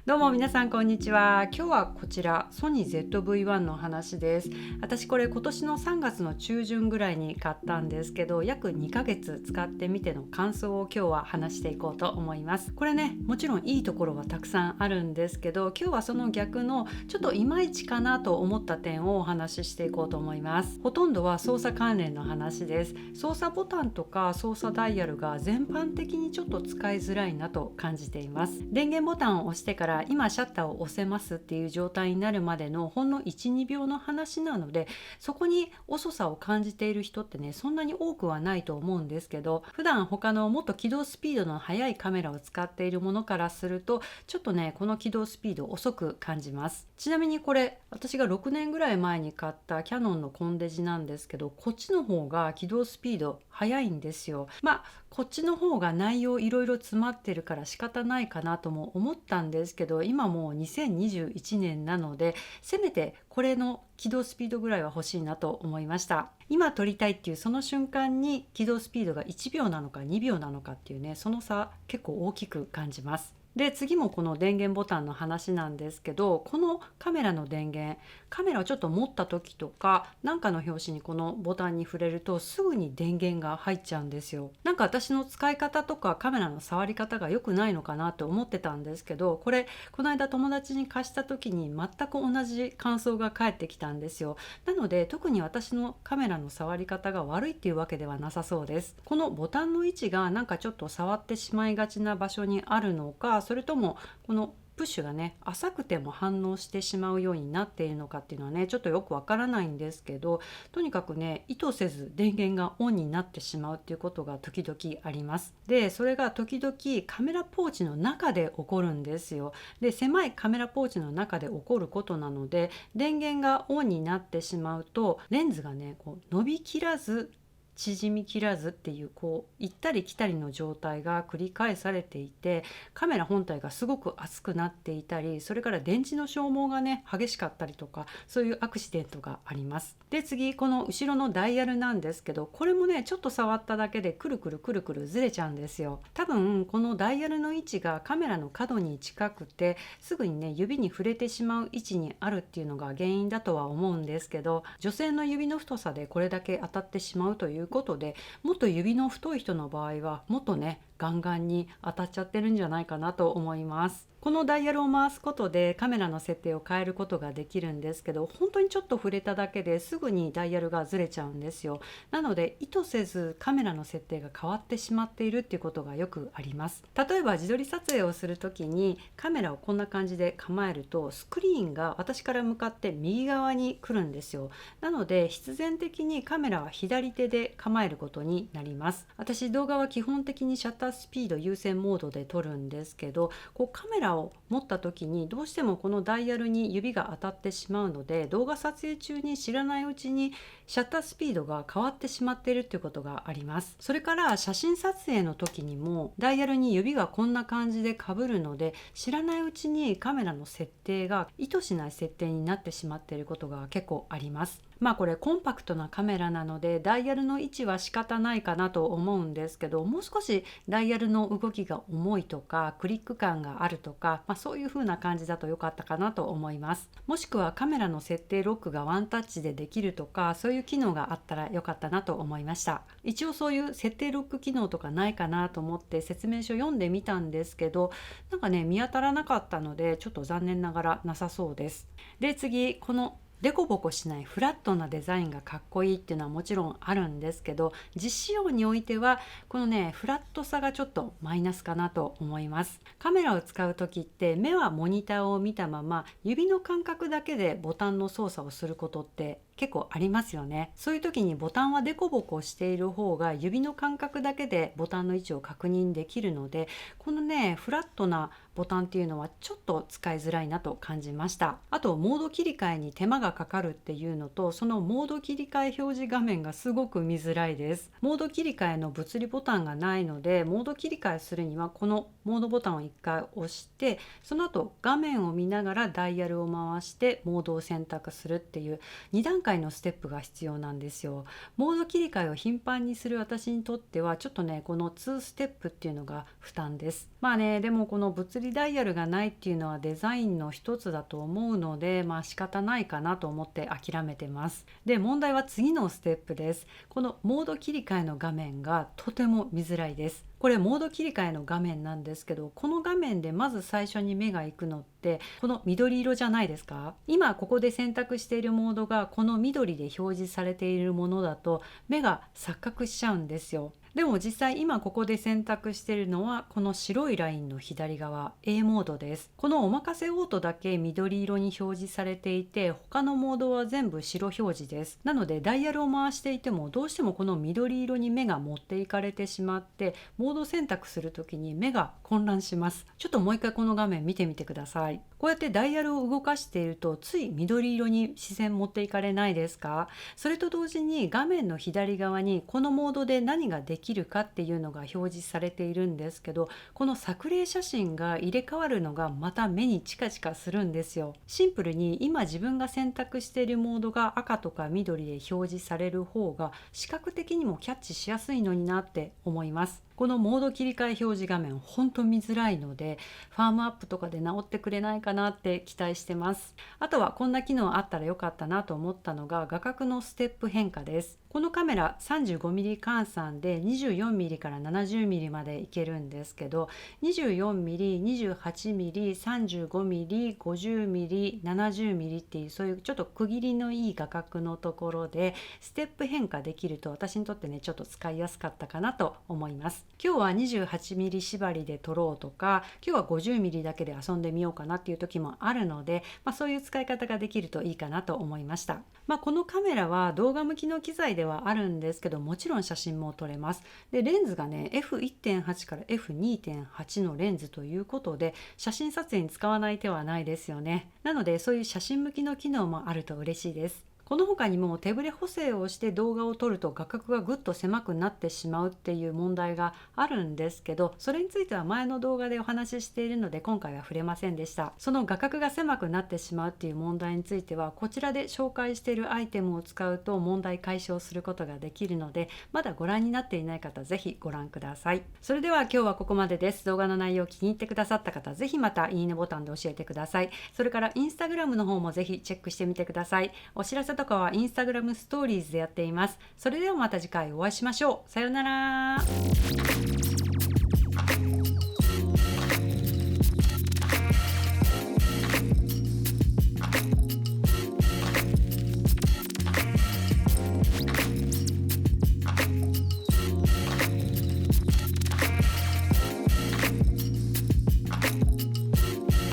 どうも皆さんこんにちは。今日はこちらソニー ZV-1 の話です。私これ今年の3月の中旬ぐらいに買ったんですけど、約2ヶ月使ってみての感想を今日は話していこうと思います。これね、もちろんいいところはたくさんあるんですけど、今日はその逆のちょっといまいちかなと思った点をお話ししていこうと思います。ほとんどは操作関連の話です。操作ボタンとか操作ダイヤルが全般的にちょっと使いづらいなと感じています。電源ボタンを押してから今シャッターを押せますっていう状態になるまでのほんの 1,2 秒の話なので、そこに遅さを感じている人ってね、そんなに多くはないと思うんですけど、普段他のもっと起動スピードの速いカメラを使っているものからすると、ちょっとねこの起動スピード遅く感じます。ちなみにこれ私が6年ぐらい前に買ったキヤノンのコンデジなんですけど、こっちの方が起動スピード速いんですよ。こっちの方が内容いろいろ詰まってるから仕方ないかなとも思ったんですけど、今もう2021年なので、せめてこれの起動スピードぐらいは欲しいなと思いました。今撮りたいっていうその瞬間に起動スピードが1秒なのか2秒なのかっていうね、その差結構大きく感じます。で次もこの電源ボタンの話なんですけど、このカメラの電源、カメラをちょっと持った時とかなんかの拍子にこのボタンに触れるとすぐに電源が入っちゃうんですよ。なんか私の使い方とかカメラの触り方が良くないのかなと思ってたんですけど、この間友達に貸した時に全く同じ感想が返ってきたんですよ。なので特に私のカメラの触り方が悪いっていうわけではなさそうです。このボタンの位置がなんかちょっと触ってしまいがちな場所にあるのか、それともこのプッシュがね浅くても反応してしまうようになっているのかっていうのはねちょっとよくわからないんですけど、とにかくね意図せず電源がオンになってしまうっていうことが時々あります。でそれが時々カメラポーチの中で起こるんですよ。で狭いカメラポーチの中で起こることなので、電源がオンになってしまうとレンズがね伸びきらず縮みきらずっていう行ったり来たりの状態が繰り返されていて、カメラ本体がすごく熱くなっていたり、それから電池の消耗がね激しかったりとか、そういうアクシデントがあります。で次この後ろのダイヤルなんですけど、これもねちょっと触っただけでくるくるくるくるずれちゃうんですよ。多分このダイヤルの位置がカメラの角に近くてすぐにね指に触れてしまう位置にあるっていうのが原因だとは思うんですけど、女性の指の太さでこれだけ当たってしまうということで、もっと指の太い人の場合はもっとねガンガンに当たっちゃってるんじゃないかなと思います。このダイヤルを回すことでカメラの設定を変えることができるんですけど、本当にちょっと触れただけですぐにダイヤルがずれちゃうんですよ。なので意図せずカメラの設定が変わってしまっているっていうことがよくあります。例えば自撮り撮影をするときにカメラをこんな感じで構えると、スクリーンが私から向かって右側に来るんですよ。なので必然的にカメラは左手で構えることになります。私動画は基本的にシャッタースピード優先モードで撮るんですけど、カメラを持った時にどうしてもこのダイヤルに指が当たってしまうので、動画撮影中に知らないうちにシャッタースピードが変わってしまっているということがあります。それから写真撮影の時にもダイヤルに指がこんな感じで被るので、知らないうちにカメラの設定が意図しない設定になってしまっていることが結構あります。これコンパクトなカメラなのでダイヤルの位置は仕方ないかなと思うんですけど、もう少しダイヤルの動きが重いとかクリック感があるとか、そういう風な感じだと良かったかなと思います。もしくはカメラの設定ロックがワンタッチでできるとか、そういう機能があったら良かったなと思いました。一応そういう設定ロック機能とかないかなと思って説明書読んでみたんですけど、なんかね見当たらなかったのでちょっと残念ながらなさそうです。で次このデコボコしないフラットなデザインがかっこいいっていうのはもちろんあるんですけど、実使用においてはこのねフラットさがちょっとマイナスかなと思います。カメラを使う時って目はモニターを見たまま指の感覚だけでボタンの操作をすることって結構ありますよね。そういう時にボタンはデコボコしている方が指の感覚だけでボタンの位置を確認できるので、このねフラットなボタンっていうのはちょっと使いづらいなと感じました。あとモード切り替えに手間がかかるっていうのと、そのモード切り替え表示画面がすごく見づらいです。モード切り替えの物理ボタンがないので、モード切り替えするにはこのモードボタンを1回押して、その後画面を見ながらダイヤルを回してモードを選択するっていう2段階回のステップが必要なんですよ。モード切り替えを頻繁にする私にとってはちょっとねこの2ステップっていうのが負担です。でもこの物理ダイヤルがないっていうのはデザインの一つだと思うので仕方ないかなと思って諦めてます。で問題は次のステップです。このモード切り替えの画面がとても見づらいです。これモード切り替えの画面なんですけど、この画面でまず最初に目が行くのってこの緑色じゃないですか。今ここで選択しているモードがこの緑で表示されているものだと目が錯覚しちゃうんですよ。でも実際今ここで選択しているのはこの白いラインの左側 A モードです。このおまかせオートだけ緑色に表示されていて、他のモードは全部白表示です。なのでダイヤルを回していてもどうしてもこの緑色に目が持っていかれてしまって、モード選択するときに目が混乱します。ちょっともう一回この画面見てみてください。こうやってダイヤルを動かしているとつい緑色に視線持っていかれないですか？それと同時に画面の左側にこのモードで何ができるかっていうのが表示されているんですけど、この作例写真が入れ替わるのがまた目にチカチカするんですよ。シンプルに今自分が選択しているモードが赤とか緑で表示される方が視覚的にもキャッチしやすいのになって思います。このモード切り替え表示画面本当見づらいので、ファームアップとかで直ってくれないかなって期待してます。あとはこんな機能あったらよかったなと思ったのが画角のステップ変化です。このカメラ 35mm 換算で 24mm から 70mm までいけるんですけど、 24mm、28mm、35mm、50mm、70mm っていうそういうちょっと区切りのいい画角のところでステップ変化できると私にとってねちょっと使いやすかったかなと思います。今日は 28mm 縛りで撮ろうとか、今日は 50mm だけで遊んでみようかなっていう時もあるので、そういう使い方ができるといいかなと思いました。このカメラは動画向きの機材ではあるんですけど、もちろん写真も撮れます。でレンズがね F1.8 から F2.8 のレンズということで、写真撮影に使わない手はないですよね。なのでそういう写真向きの機能もあると嬉しいです。この他にも手ブレ補正をして動画を撮ると画角がぐっと狭くなってしまうっていう問題があるんですけど、それについては前の動画でお話ししているので今回は触れませんでした。その画角が狭くなってしまうっていう問題についてはこちらで紹介しているアイテムを使うと問題解消することができるので、まだご覧になっていない方ぜひご覧ください。それでは今日はここまでです。動画の内容を気に入ってくださった方ぜひまたいいねボタンで教えてください。それからインスタグラムの方もぜひチェックしてみてください。お知らせとかはインスタグラムストーリーズでやっています。それではまた次回お会いしましょう。さようなら。